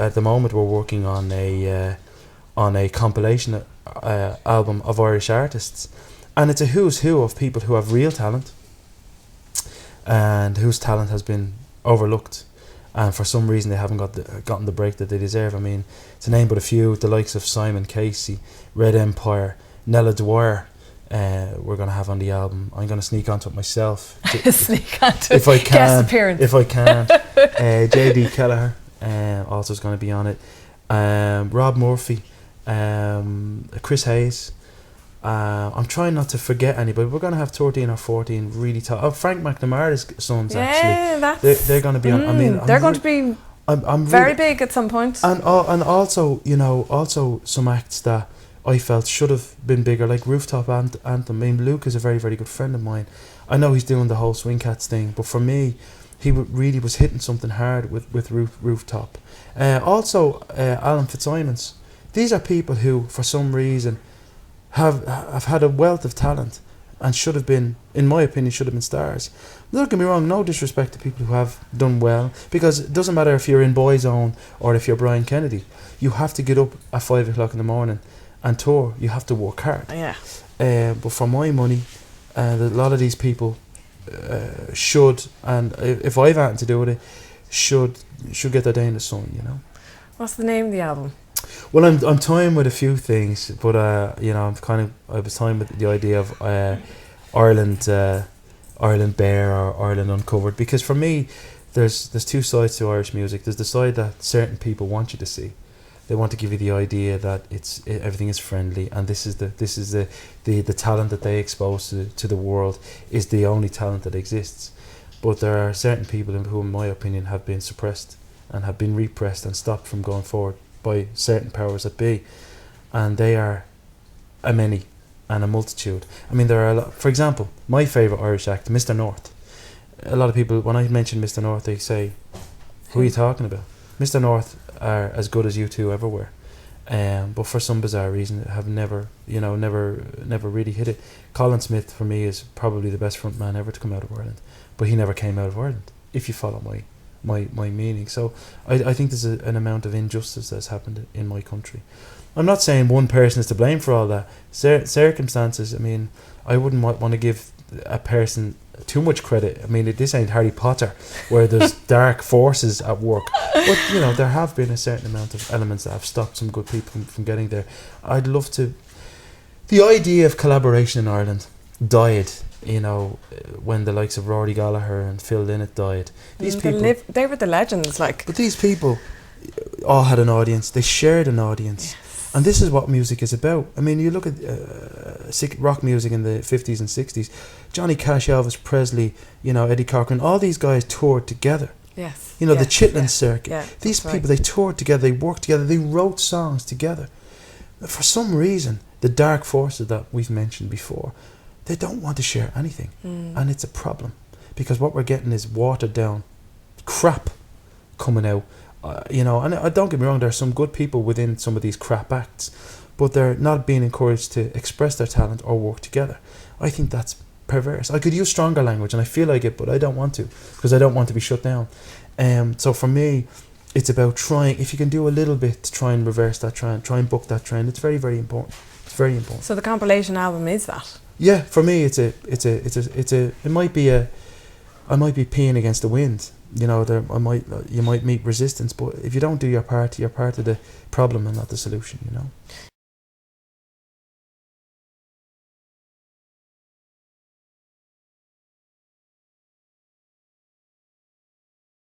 at the moment we're working on a compilation album of Irish artists, and it's a who's who of people who have real talent and whose talent has been overlooked, and for some reason they haven't gotten the break that they deserve. I mean, to name but a few, the likes of Simon Casey, Red Empire, Nella Dwyer, we're going to have on the album. I'm going to sneak onto it myself. Sneak onto if I can. Guest appearance. If I can. JD Kelleher also is going to be on it. Rob Murphy, Chris Hayes. I'm trying not to forget anybody. We're going to have 13 or 14 really top. Oh, Frank McNamara's sons, actually. They're going to be on. I mean, they're going to be I'm very really big at some point. And also, you know, also some acts that I felt should have been bigger, like Rooftop Anthem. I mean, Luke is a very, very good friend of mine. I know he's doing the whole Swing Cats thing, but for me, he really was hitting something hard with Rooftop. Also, Alan Fitzsimons. These are people who, for some reason, have had a wealth of talent and should have been, in my opinion, should have been stars. Don't get me wrong, no disrespect to people who have done well, because it doesn't matter if you're in Boyzone or if you're Brian Kennedy. You have to get up at 5 o'clock in the morning and tour. You have to work hard. Yeah. But for my money, a lot of these people should, and if I've anything to do with it, should get their day in the sun, you know. What's the name of the album? Well, I'm toying with a few things, but you know, I was toying with the idea of Ireland Bare or Ireland Uncovered, because for me, there's two sides to Irish music. There's the side that certain people want you to see. They want to give you the idea that everything is friendly, and this is the talent that they expose to the world is the only talent that exists. But there are certain people who, in my opinion, have been suppressed and have been repressed and stopped from going forward by certain powers that be, and they are a many and a multitude. I mean, there are a lot. For example, my favourite Irish act, Mr. North. A lot of people, when I mention Mr. North, they say, "Who are you talking about?" Mr. North are as good as U2 ever were, but for some bizarre reason have never really hit it. Colin Smith for me is probably the best front man ever to come out of Ireland, but he never came out of Ireland, if you follow my meaning. So I think there's an amount of injustice that's happened in my country. I'm not saying one person is to blame for all that. Circumstances, I mean, I wouldn't want to give a person too much credit. I mean, this ain't Harry Potter where there's dark forces at work, but you know, there have been a certain amount of elements that have stopped some good people from getting there. I'd love to. The idea of collaboration in Ireland died, you know, when the likes of Rory Gallagher and Phil Lynott died. These people, they were the legends, like. But these people all had an audience. They shared an audience. Yes. And this is what music is about. I mean, you look at rock music in the 50s and 60s. Johnny Cash, Elvis Presley, you know, Eddie Cochran, all these guys toured together. Yes. You know, the Chitlin Circuit. Yeah, these people, they toured together, they worked together, they wrote songs together. For some reason, the dark forces that we've mentioned before, they don't want to share anything. And it's a problem, because what we're getting is watered down crap coming out. You know, and don't get me wrong, there are some good people within some of these crap acts, but they're not being encouraged to express their talent or work together. I think that's perverse. I could use stronger language, and I feel like it, but I don't want to, because I don't want to be shut down. So for me, it's about trying, if you can do a little bit to try and reverse that trend, try and book that trend. It's very, very important. It's very important. So the compilation album is that? Yeah, for me, it might be I might be peeing against the wind. You know, you might meet resistance, but if you don't do your part, you're part of the problem and not the solution, you know.